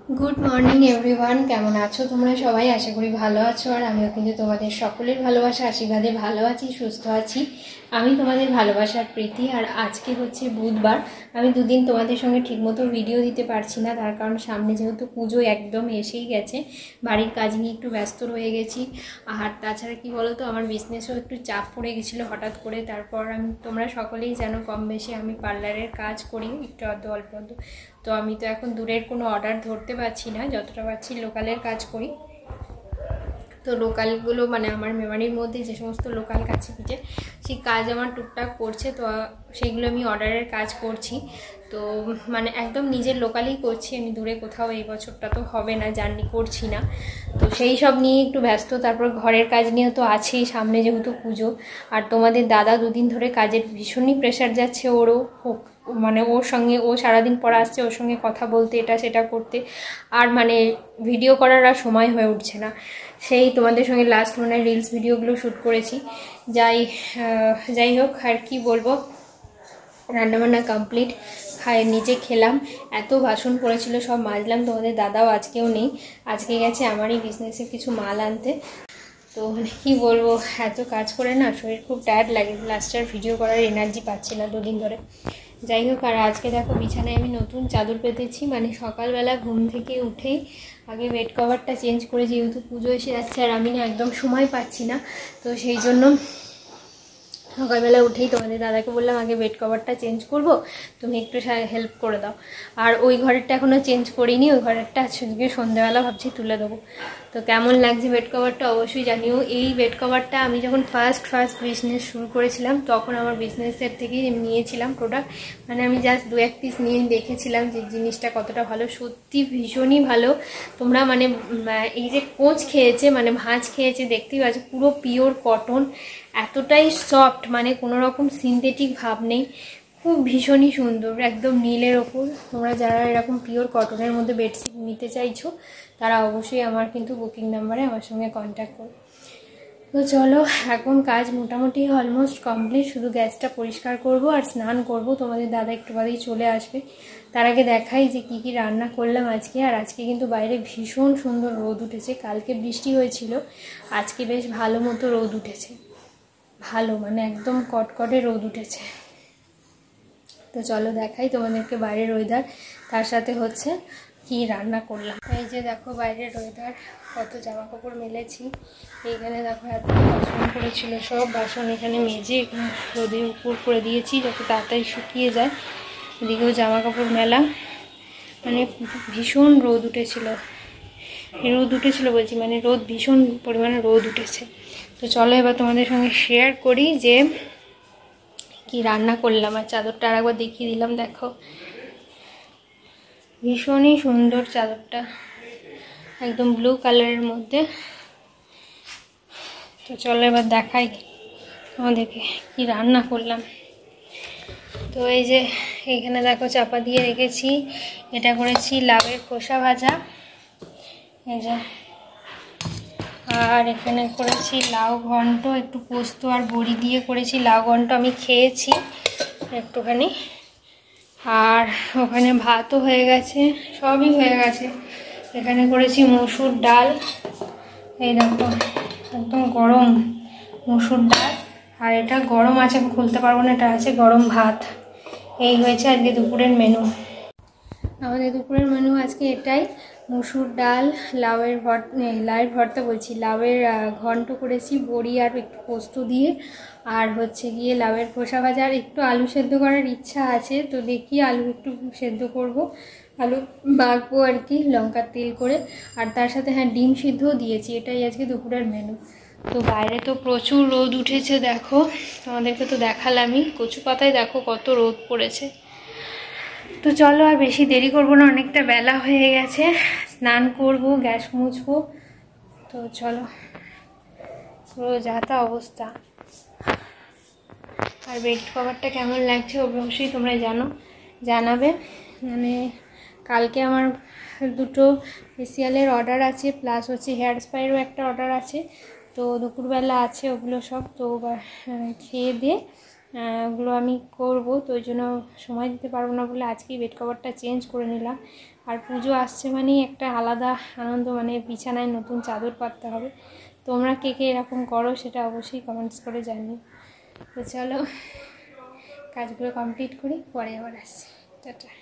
Good morning everyone केमन आछो तोमरा सबाई आशा करी भालो आछो और आमिও किन्तु तोमादेर सकलेर भालोबासा आशीर्वादे भालो आछि सुस्थ आछि। आमी तोमादेर भालोबासार प्रीति और आजके होच्छे बुधबार। आमी दुदिन तोमादेर संगे ठीकमतो भिडियो दिते पारछि ना, तार कारण सामने जेहेतु पुजो एकदम एसेई गेछे, बाड़िर काज निये एकटु व्यस्त रये गेछि। और ताछाड़ा कि बोलतो आमार बिजनेसও एकटु चाप पड़े गेछिलो हठाৎ करे। तारपर आमी तोमरा सकलेई जानो कम बेशी आमी पार्लारेर काज करी एकटु अल्प अल्प। तो आमी तो एखन दूरेर कोनो अर्डार धरते पारछि ना, जतटा पारछि लोकालेर काज करी। तो लोकालगुलो माने आमार मेमारिर मध्य जे समस्त लोकाल काছে পিঠে সেই কাজ আমার টুকটাক করছে, তো সেইগুলো আমি অর্ডারের কাজ করছি। তো মানে একদম নিজের লোকালেই করছি, আমি দূরে কোথাও এই বছরটা তো হবে না, জার্নি করছি না। তো সেই সব নিয়ে একটু ব্যস্ত। তারপর ঘরের কাজ নিয়ে তো আছেই, সামনে যেহেতু পুজো। আর তোমাদের দাদা দুদিন ধরে কাজের ভীষণই প্রেশার যাচ্ছে ওরও, মানে ওর সঙ্গে ও সারাদিন পর আসছে, ওর সঙ্গে কথা বলতে এটা সেটা করতে, আর মানে ভিডিও করার আর সময় হয়ে উঠছে না। সেই তোমাদের সঙ্গে লাস্ট মানে রিলস ভিডিওগুলো শ্যুট করেছি। যাই হোক আর কি বলবো, রান্নাবান্না কমপ্লিট, নিচে খেলাম, এত বাসন পড়েছিল সব মাজলাম। তোমাদের দাদাও আজকেও নেই, আজকে গেছে আমারই বিজনেসে কিছু মাল আনতে। তো মানে কী বলবো, এত কাজ করে না শরীর খুব টায়ার্ড লাগে, লাস্টে আর ভিডিও করার এনার্জি পাচ্ছি না দুদিন ধরে। যাই হোক, আর আজকে দেখো বিছানায় আমি নতুন চাদর পেতেছি, মানে সকালবেলা ঘুম থেকে উঠেই আগে বেড কভারটা চেঞ্জ করে, যেহেতু পুজো এসে যাচ্ছে আর আমি না একদম সময় পাচ্ছি না, তো সেই জন্য সকালবেলা উঠেই তোমাদের দাদাকে বললাম আগে বেড কভারটা চেঞ্জ করব, তুমি একটু হেল্প করে দাও। আর ওই ঘরেরটা এখনও চেঞ্জ করিনি, ওই ঘরেরটা আজকে সন্ধ্যাবেলা ভাবছি তুলে দেবো। তো কেমন লাগছে বেড কভারটা অবশ্যই জানিও। এই বেড কভারটা আমি যখন ফার্স্ট বিজনেস শুরু করেছিলাম তখন আমার বিজনেসের থেকেই নিয়েছিলাম প্রোডাক্ট, মানে আমি জাস্ট 2-1 পিস নিয়ে দেখেছিলাম যে জিনিসটা কতটা ভালো, সত্যি ভীষণই ভালো। তোমরা মানে এই যে কোঁচ খেয়েছে মানে ভাঁজ খেয়েছে দেখতেই পাচ্ছ, পুরো পিওর কটন, এতটাই সফট, মানে কোনো রকম সিনথেটিক ভাব নেই, খুব ভীষণই সুন্দর, একদম নীলের ওপর। তোমরা যারা এরকম পিওর কটনের মধ্যে বেডশিট নিতে চাইছো তারা অবশ্যই আমার কিন্তু বুকিং নাম্বারে আমার সঙ্গে কন্ট্যাক্ট করো। তো চলো, এখন কাজ মোটামুটি অলমোস্ট কমপ্লিট, শুধু গ্যাসটা পরিষ্কার করব আর স্নান করব। তোমাদের দাদা একটু বাদেই চলে আসবে, তার আগে দেখাই যে কি কি রান্না করলাম আজকে। আর আজকে কিন্তু বাইরে ভীষণ সুন্দর রোদ উঠেছে, কালকে বৃষ্টি হয়েছিল, আজকে বেশ ভালো মতো রোদ উঠেছে, ভালো মানে একদম কটকটে রোদ উঠেছে। তো চলো দেখাই তোমাদেরকে বাইরের ওয়েদার, তার সাথে হচ্ছে কি রান্না করলাম। এই যে দেখো বাইরের ওয়েদার, কত জামা কাপড় মেলেছি। এইখানে দেখো এত বাসন পড়েছিল, সব বাসন এখানে মেজে রোদে উপর করে দিয়েছি যাতে তাড়াতাড়ি শুকিয়ে যায়। এদিকেও জামা কাপড় মেলা, মানে ভীষণ রোদ উঠেছিল বলছি, মানে রোদ ভীষণ পরিমাণে রোদ উঠেছে। তো চলো এবার তোমাদের সঙ্গে শেয়ার করি যে কি রান্না করলাম। আর চাদরটা আর একবার দেখিয়ে দিলাম, দেখো ভীষণই সুন্দর চাদরটা, একদম ব্লু কালারের মধ্যে। তো চলো এবার দেখাই আমাদেরকে কি রান্না করলাম। তো এই যে এইখানে দেখো চাপা দিয়ে রেখেছি, এটা করেছি লাউয়ের খোসা ভাজা, এই যে। আর এখানে করেছি লাউ ঘন্ট, একটু পোস্ত আর বড়ি দিয়ে করেছি। লাউ ঘন্ট আমি খেয়েছি একটুখানি, আর ওখানে ভাতও হয়ে গেছে, সবই হয়ে গেছে। এখানে করেছি মসুর ডাল, এই দেখো একদম গরম মসুর ডাল, আর এটা গরম আছে, আমি খুলতে পারবো না, এটা আছে গরম ভাত। এই হয়েছে আজকে দুপুরের মেনু। আমাদের দুপুরের মেনু আজকে এটাই, মসুর ডাল, লাউয়ের ভর্তা বলছি, লাউয়ের ঘন্ট করেছি বড়ি আর একটু পোস্ত দিয়ে, আর হচ্ছে গিয়ে লাউয়ের খোসা ভাজা। আর একটু আলু সেদ্ধ করার ইচ্ছা আছে, তো দেখি আলু একটু সেদ্ধ করব, আলু মাখবো আর কি লঙ্কার তেল করে। আর তার সাথে হ্যাঁ ডিম সিদ্ধও দিয়েছি। এটাই আজকে দুপুরের মেনু। তো বাইরে তো প্রচুর রোদ উঠেছে, দেখো তোমাদেরকে তো দেখালামই, কচু পাতায় দেখো কত রোদ পড়েছে। তো চলো আর বেশি দেরি করবো না, অনেকটা বেলা হয়ে গেছে, স্নান করব, গ্যাস মুছবো। তো চলো, পুরো যাতা অবস্থা। আর বেড কভারটা কেমন লাগছে অবশ্যই তোমরা জানাবে। মানে কালকে আমার দুটো ফেসিয়ালের অর্ডার আছে, প্লাস হচ্ছে হেয়ার স্পায়েরও একটা অর্ডার আছে। তো দুপুরবেলা আছে ওগুলো সব, তো খেয়ে দিয়ে ওগুলো আমি করব, তো ওই জন্য সময় দিতে পারবো না বলে আজকেই বেড কভারটা চেঞ্জ করে নিলাম। আর পুজো আসছে মানেই একটা আলাদা আনন্দ, মানে বিছানায় নতুন চাদর পাততে হবে। তোমরা কে কে এরকম করো সেটা অবশ্যই কমেন্টস করে জানিও। তো চলো কাজগুলো কমপ্লিট করি, পরে আবার আসছি। টাটা।